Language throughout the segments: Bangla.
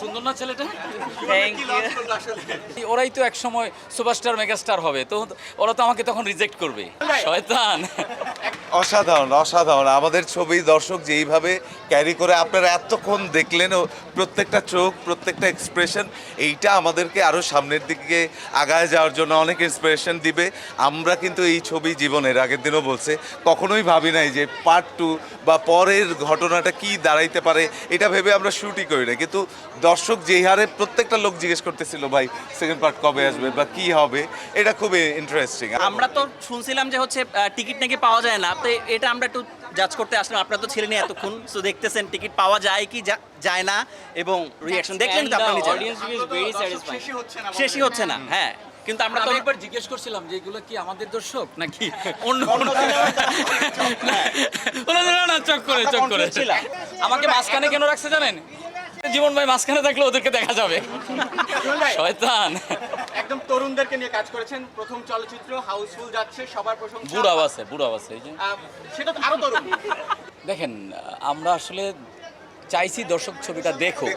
সুন্দর না ছেলেটা? Thank you. ওরাই তো এক সময় সুপারস্টার মেগাস্টার হবে, তো ওরা তো আমাকে তখন রিজেক্ট করবে। শয়তান। অসাধারণ অসাধারণ আমাদের ছবি দর্শক যেইভাবে ক্যারি করে আপনারা এতক্ষণ দেখলেন ও প্রত্যেকটা চোখ প্রত্যেকটা এক্সপ্রেশন এইটা আমাদেরকে আরও সামনের দিকে আগায় যাওয়ার জন্য অনেক ইন্সপিরেশন দিবে। আমরা কিন্তু এই ছবি জীবনের আগের দিনও বলছে কখনোই ভাবি নাই যে পার্ট 2 বা পরের ঘটনাটা কি দাঁড়াইতে পারে এটা ভেবে আমরা শুটই করি না, কিন্তু দর্শক যেই হারে প্রত্যেকটা লোক জিজ্ঞেস করতেছিল ভাই সেকেন্ড পার্ট কবে আসবে বা কি হবে, এটা খুবই ইন্টারেস্টিং। আমরা তো শুনছিলাম যে হচ্ছে টিকিট নাকি পাওয়া যায় না, তো এটা আমরা একটু জাজ করতে আসলাম। আপনারা তো ছিলেন এতক্ষণ, তো দেখতেছেন টিকিট পাওয়া যায় কি যায় না, এবং রিঅ্যাকশন দেখলেন তো আপনারা নিজেরা। শেষই হচ্ছে না, হ্যাঁ। কিন্তু আমরা তো একবার জিজ্ঞেস করছিলাম যে এগুলো কি আমাদের দর্শক নাকি অন্য না, চক করে আমাকে মাঝখানে কেন রাখছে জানেন? জীবন ভাই মাঝখানে থাকলে ওদেরকে দেখা যাবে। শয়তান। একদম তরুণদেরকে নিয়ে কাজ করেছেন, প্রথম চলচ্চিত্র হাউসফুল যাচ্ছে, সবার প্রশংসা। বুড়া আছে এই যে। সেটা তো আরো তরুণ। দেখেন, আমরা আসলে চাইছি দর্শক ছবিটা দেখো,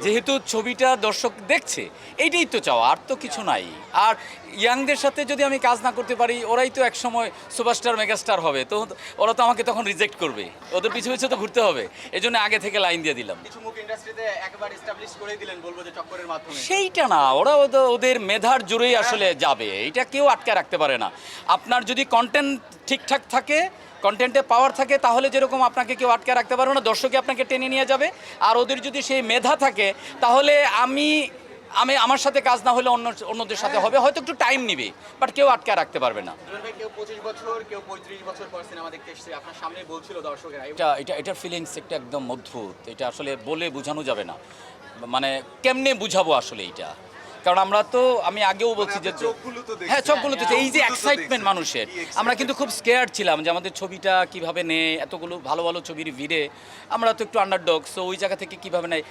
যেহেতু ছবিটা দর্শক দেখছে এইটাই তো চাওয়া, আর তো কিছু নাই। আর ইয়াংদের সাথে যদি আমি কাজ না করতে পারি, ওরাই তো এক সময় সুপারস্টার মেগাস্টার হবে, তো ওরা তো আমাকে তখন রিজেক্ট করবে। ওদের পিছু পিছু তো ঘুরতে হবে, এই জন্য আগে থেকে লাইন দিয়ে দিলাম। কিছু মুখ ইন্ডাস্ট্রিতে একবার এস্টাবলিশ করে দিলেন, বলবো যে চক্করের মাধ্যমে। সেইটা না, ওরা ওদের মেধার জোরেই আসলে যাবে, এটা কেউ আটকে রাখতে পারে না। আপনার যদি কন্টেন্ট ঠিকঠাক থাকে, কন্টেন্টে পাওয়ার থাকে, তাহলে যেরকম আপনাকে কেউ আটকে রাখতে পারবে না, দর্শকে আপনাকে টেনে নিয়ে যাবে। আর ওদের যদি সেই মেধা থাকে, তাহলে আমি আমার সাথে কাজ না হলে অন্যদের সাথে হবে, হয়তো একটু টাইম নিবে, বাট কেউ আটকে রাখতে পারবে না। কেউ 25 বছর, কেউ 35 বছর পর সিনেমা দেখতে এসেছে, আপনার সামনে বলছিল দর্শকেরা। এটার ফিলিংস একটা একদম অদ্ভুত, এটা আসলে বলে বোঝানো যাবে না, মানে কেমনে বুঝাবো আসলে এইটা। কারণ আমরা তো, আমি আগেও বলছি যে হ্যাঁ চোখগুলোতে এই যে এক্সাইটমেন্ট মানুষের, আমরা কিন্তু খুব স্কেয়ার্ড ছিলাম যে আমাদের ছবিটা কিভাবে নেয়, এতগুলো ভালো ভালো ছবির ভিড়ে আমরা তো একটু আন্ডারডগ, সো ওই জায়গা থেকে কিভাবে নেয়।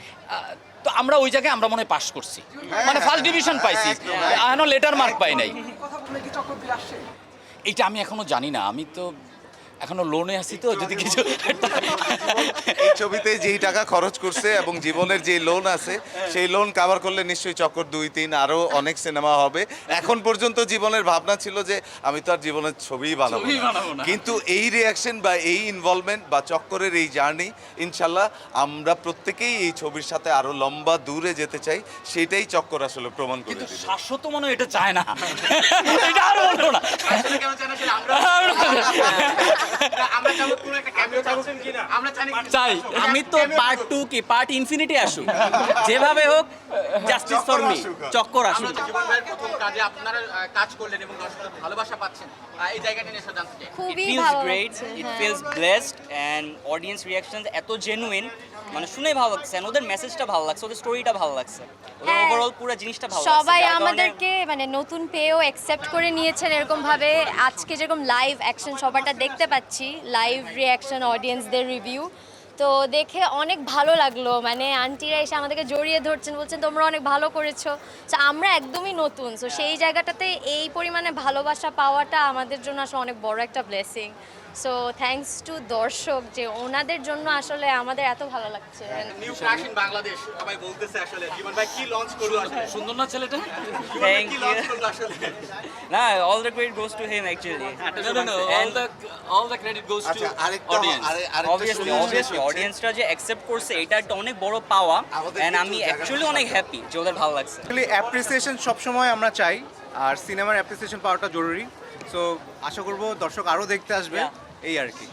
তো আমরা ওই জায়গায় আমরা মনে হয় পাস করছি, মানে ফার্স্ট ডিভিশন পাইছি, এখনো লেটার মার্ক পাই নাই। এইটা আমি এখনো জানি না, আমি তো এখনো লোনে আছি, তো যদি কিছু এই ছবিতে যেই টাকা খরচ করছে এবং জীবনের যে লোন আছে সেই লোন কভার করলে নিশ্চয়ই চক্কর 2-3 আরো অনেক সিনেমা হবে। এখন পর্যন্ত জীবনের ভাবনা ছিল যে আমি তো আর জীবনের ছবিই বানাবো না, কিন্তু এই রিয়াকশন বা এই ইনভলভমেন্ট বা চক্করের এই জার্নি, ইনশাল্লাহ আমরা প্রত্যেকেই এই ছবির সাথে আরো লম্বা দূরে যেতে চাই, সেটাই চক্কর আসলে প্রমাণ করে দিল। শাশ্বত মনে হয় এটা চায় না, এটা আর বলবো না। আসলে কেন জানা ছিল আমরা চাবো কোন একটা ক্যামিও চাচ্ছেন কিনা, আমরা চাই। আমি তো পার্ট 2 কি পার্ট ইনফিনিটি আসুক, যেভাবে হোক জাস্টিস ফর মি, চক্কর আসুক। জীবন ভাইয়ের প্রথম কাজে আপনারা কাজ করলেন এবং দর্শকদের ভালোবাসা পাচ্ছেন, এই জায়গাটা নিয়ে জানতে চাই। খুবই It feels ভালো great, লাগছে, it হ্যাঁ। feels blessed, and audience reactions এত জেনুইন, মানে শুনে ভালো লাগছে, and ওদের মেসেজটা ভালো লাগছে, ওদের স্টোরিটা ভালো লাগছে, ওদের হ্যাঁ। ওভারঅল পুরো জিনিসটা ভালো লাগছে। সবাই যার কারণে- আমাদেরকে মানে নতুন পেয়েও অ্যাকসেপ্ট করে নিয়েছেন এরকম ভাবে। আজকে যেরকম লাইভ অ্যাকশন সবারটা দেখতে পাচ্ছি, লাইভ রিয়াকশন, অডিয়েন্সদের রিভিউ, তো দেখে অনেক ভালো লাগলো। মানে আন্টিরা এসে আমাদেরকে জড়িয়ে ধরছেন, বলছেন তোমরা অনেক ভালো করেছো। তো আমরা একদমই নতুন, সো সেই জায়গাটাতে এই পরিমাণে ভালোবাসা পাওয়াটা আমাদের জন্য আসলে অনেক বড় একটা ব্লেসিং। সো থ্যাঙ্কস টু দর্শক, যে ওনাদের জন্য আসলে আমাদের এত ভালো লাগছে। নিউ ক্রাশ ইন বাংলাদেশ সবাই বলতেছে, আসলে জীবন ভাই কি লঞ্চ করলো, আসলে সুন্দর না ছেলেটা? Thank কি you. লঞ্চ করলো আসলে? না, all the credit goes to him actually. No, all the credit goes to audience. Obviously অডিয়েন্সরা যে অ্যাকসেপ্ট করছে এটা একটা অনেক বড় পাওয়া, এন্ড আমি অ্যাকচুয়ালি অনেক হ্যাপি যে ওদের ভালো লাগছে। অ্যাকচুয়ালি অ্যাপ্রিসিয়েশন সবসময় আমরা চাই, আর সিনেমার অ্যাপ্রিসিয়েশন পাওয়াটা জরুরি। সো আশা করবো দর্শক আরও দেখতে আসবে, এই আর কি।